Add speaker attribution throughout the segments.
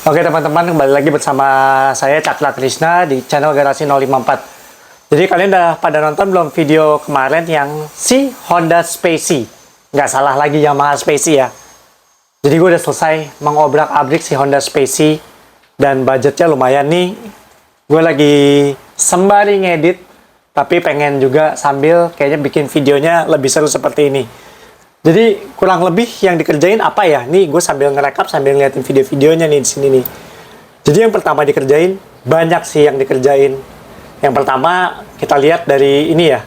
Speaker 1: Oke teman-teman, kembali lagi bersama saya Cakra Krishna di channel Garasi 054. Jadi kalian udah pada nonton belum video kemarin yang si Honda Spacey? Nggak salah lagi Yamaha Spacey ya. Jadi gue udah selesai mengobrak-abrik si Honda Spacey dan budgetnya lumayan nih. Gue lagi sembari ngedit, tapi pengen juga sambil kayaknya bikin videonya lebih seru seperti ini. Jadi kurang lebih yang dikerjain apa ya? Nih gue sambil ngerekap sambil ngeliatin video-videonya nih di sini nih. Jadi yang pertama dikerjain, banyak sih yang dikerjain. Yang pertama kita lihat dari ini ya,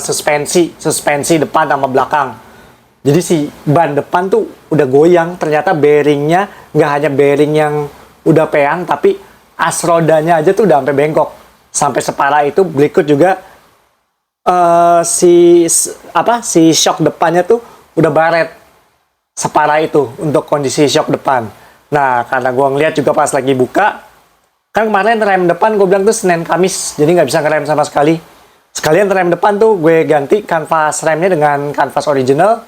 Speaker 1: suspensi depan sama belakang. Jadi si ban depan tuh udah goyang, ternyata bearingnya nggak hanya bearing yang udah peang, tapi as rodanya aja tuh udah sampai bengkok. Sampai separah itu. Berikut juga si shock depannya tuh udah baret separah itu untuk kondisi shock depan. Nah, karena gue ngeliat juga pas lagi buka, kan kemarin rem depan gue bilang tuh Senin Kamis, jadi nggak bisa ngerem sama sekali. Sekalian rem depan tuh gue ganti kanvas remnya dengan kanvas original.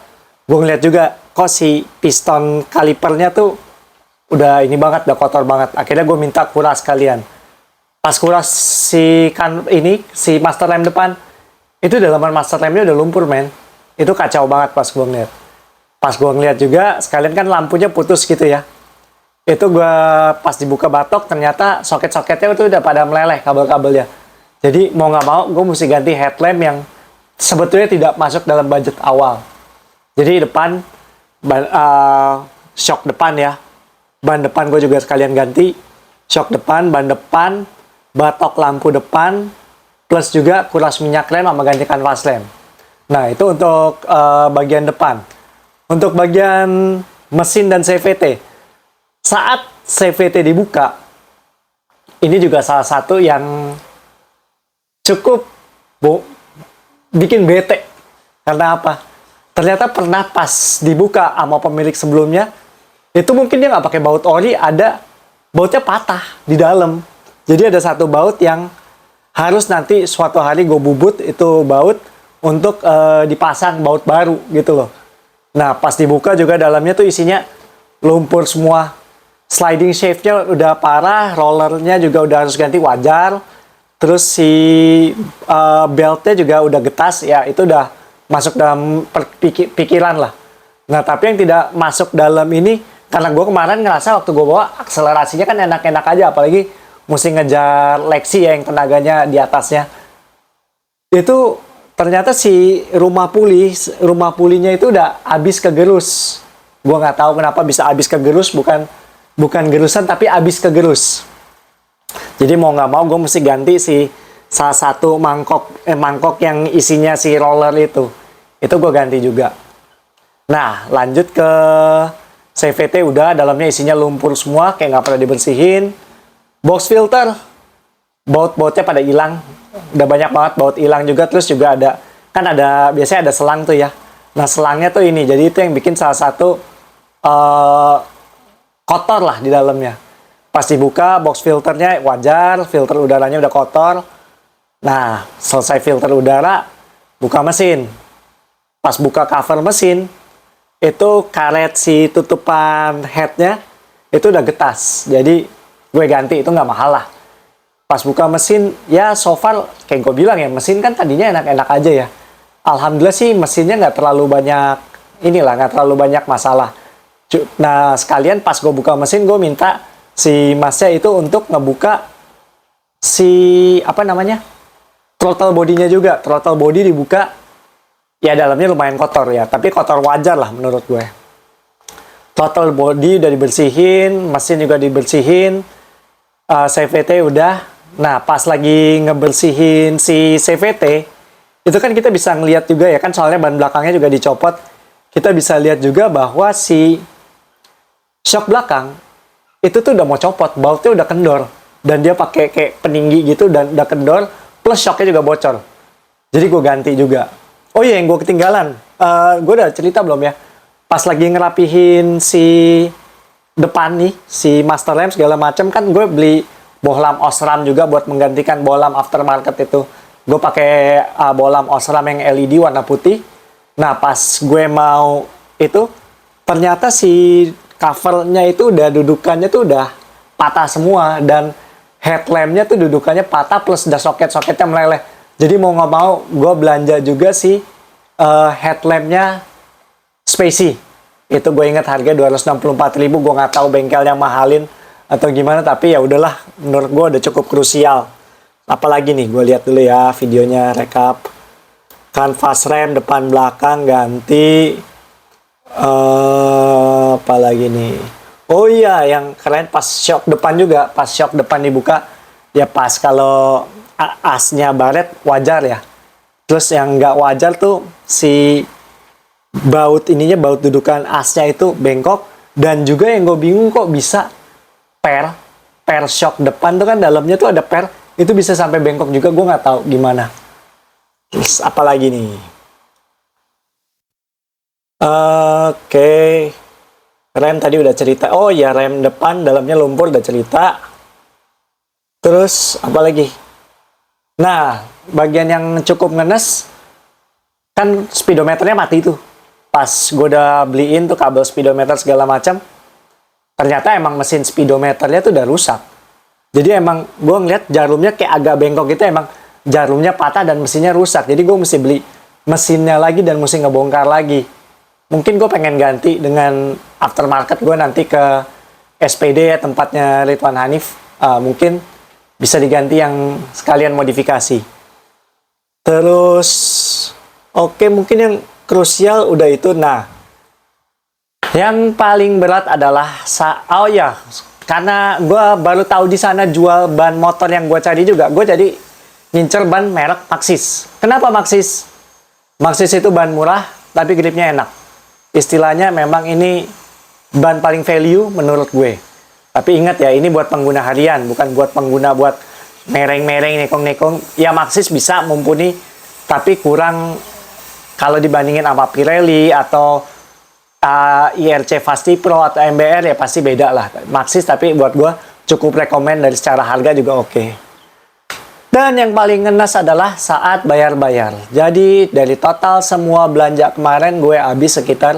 Speaker 1: Gue ngeliat juga kok si piston kalipernya tuh udah ini banget, udah kotor banget. Akhirnya gue minta kuras sekalian. Pas kuras si master rem depan, itu dalaman master remnya udah lumpur men. Itu kacau banget pas gue ngeliat. Pas gue ngeliat juga sekalian kan lampunya putus gitu ya. Itu gue pas dibuka batok ternyata soket-soketnya itu udah pada meleleh kabel-kabelnya. Jadi mau nggak mau gue mesti ganti headlamp yang sebetulnya tidak masuk dalam budget awal. Jadi depan shock depan ya, ban depan gue juga sekalian ganti. Shock depan, ban depan, batok lampu depan, plus juga kuras minyak rem sama ganti kanvas rem. Nah, itu untuk bagian depan. Untuk bagian mesin dan CVT, saat CVT dibuka, ini juga salah satu yang cukup bikin bete. Karena apa? Ternyata pernah pas dibuka sama pemilik sebelumnya, itu mungkin dia nggak pakai baut ori, ada bautnya patah di dalam. Jadi ada satu baut yang harus nanti suatu hari gue bubut itu baut untuk dipasang baut baru gitu loh. Nah pas dibuka juga dalamnya tuh isinya lumpur semua. Sliding shaft-nya udah parah, rollernya juga udah harus ganti wajar. Terus si beltnya juga udah getas, ya itu udah masuk dalam pikiran lah. Nah tapi yang tidak masuk dalam ini, karena gue kemarin ngerasa waktu gue bawa akselerasinya kan enak-enak aja, apalagi mesti ngejar Lexi ya yang tenaganya di atasnya. Itu ternyata si rumah pulinya itu udah habis kegerus. Gua nggak tahu kenapa bisa habis kegerus, bukan gerusan tapi habis kegerus. Jadi mau nggak mau gue mesti ganti si salah satu mangkok yang isinya si roller itu gue ganti juga. Nah lanjut ke CVT, udah dalamnya isinya lumpur semua kayak nggak pernah dibersihin. Box filter, baut-bautnya pada hilang, udah banyak banget baut hilang juga. Terus juga biasanya ada selang tuh ya. Nah selangnya tuh ini, jadi itu yang bikin salah satu kotor lah di dalamnya. Pas dibuka box filternya wajar, filter udaranya udah kotor. Nah selesai filter udara, buka mesin. Pas buka cover mesin, itu karet si tutupan headnya itu udah getas. Jadi gue ganti, itu nggak mahal lah. Pas buka mesin, ya so far kayak gue bilang ya, mesin kan tadinya enak-enak aja ya. Alhamdulillah sih mesinnya nggak terlalu banyak masalah. Nah sekalian pas gue buka mesin, gue minta si masnya itu untuk ngebuka si throttle bodinya juga. Throttle body dibuka, ya dalamnya lumayan kotor ya, tapi kotor wajar lah menurut gue. Throttle body udah dibersihin, mesin juga dibersihin, CVT udah. Nah pas lagi ngebersihin si CVT, itu kan kita bisa ngeliat juga ya kan, soalnya ban belakangnya juga dicopot. Kita bisa lihat juga bahwa si shock belakang itu tuh udah mau copot, bautnya udah kendor, dan dia pakai kayak peninggi gitu dan udah kendor, plus shocknya juga bocor. Jadi gue ganti juga. Oh iya, yang gue ketinggalan, gue udah cerita belum ya? Pas lagi ngerapihin si depan nih, si master lamp segala macam, kan gue beli bohlam Osram juga buat menggantikan bohlam aftermarket itu. Gue pakai bohlam Osram yang LED warna putih. Nah pas gue mau itu, ternyata si covernya itu udah dudukannya tuh udah patah semua, dan headlampnya tuh dudukannya patah plus udah soket-soketnya meleleh. Jadi mau nggak mau gue belanja juga sih headlampnya Spacey. Itu gue inget harga 264.000. Gue nggak tahu bengkelnya mahalin atau gimana, tapi ya udahlah, menurut gue udah cukup krusial. Apalagi nih, gue lihat dulu ya videonya, rekap. Kanvas rem depan belakang ganti. Apalagi nih. Oh iya, yang keren pas shock depan juga. Pas shock depan dibuka, ya pas kalau asnya baret wajar ya. Terus yang nggak wajar tuh si baut dudukan asnya itu bengkok. Dan juga yang gue bingung kok bisa per shock depan tuh kan dalamnya tuh ada per, itu bisa sampai bengkok juga, gue nggak tahu gimana. Terus apalagi nih? Oke. Rem tadi udah cerita. Oh ya, rem depan dalamnya lumpur udah cerita. Terus apa lagi? Nah, bagian yang cukup ngenes kan speedometernya mati tuh. Pas gue udah beliin tuh kabel speedometer segala macam, ternyata emang mesin speedometernya tuh udah rusak. Jadi emang gue ngeliat jarumnya kayak agak bengkok gitu, emang jarumnya patah dan mesinnya rusak. Jadi gue mesti beli mesinnya lagi dan mesti ngebongkar lagi. Mungkin gue pengen ganti dengan aftermarket gue nanti ke SPD ya, tempatnya Ridwan Hanif. Mungkin bisa diganti yang sekalian modifikasi. Terus oke, mungkin yang krusial udah itu. Nah, yang paling berat adalah oh ya, karena gue baru tahu di sana jual ban motor yang gue cari juga. Gue jadi ngincer ban merek Maxxis. Kenapa Maxxis? Maxxis itu ban murah tapi gripnya enak. Istilahnya memang ini ban paling value menurut gue. Tapi ingat ya, ini buat pengguna harian, bukan buat pengguna buat mereng-mereng, nekong-nekong. Ya Maxxis bisa mumpuni, tapi kurang kalau dibandingin sama Pirelli atau IRC Fasti Pro atau MBR, ya pasti beda lah. Maxxis tapi buat gue cukup rekomend dari secara harga juga oke. Dan yang paling ngenes adalah saat bayar-bayar. Jadi dari total semua belanja kemarin gue habis sekitar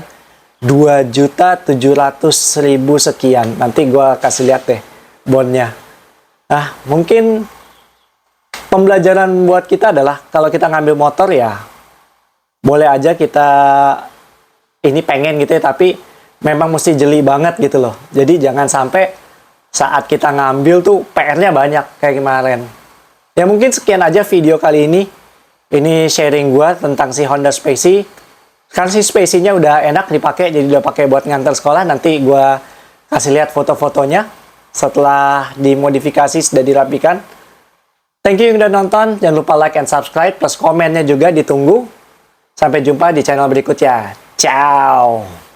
Speaker 1: 2.700.000 sekian. Nanti gue kasih lihat deh bondnya. Nah, mungkin pembelajaran buat kita adalah kalau kita ngambil motor ya boleh aja kita ini pengen gitu ya, tapi memang mesti jeli banget gitu loh. Jadi jangan sampai saat kita ngambil tuh PR-nya banyak kayak kemarin. Ya mungkin sekian aja video kali ini. Ini sharing gue tentang si Honda Spacey. Karena si Spacey-nya udah enak dipakai, jadi udah pakai buat nganter sekolah. Nanti gue kasih lihat foto-fotonya setelah dimodifikasi, sudah dirapikan. Thank you yang udah nonton. Jangan lupa like and subscribe, plus komennya juga ditunggu. Sampai jumpa di channel berikutnya. Ciao!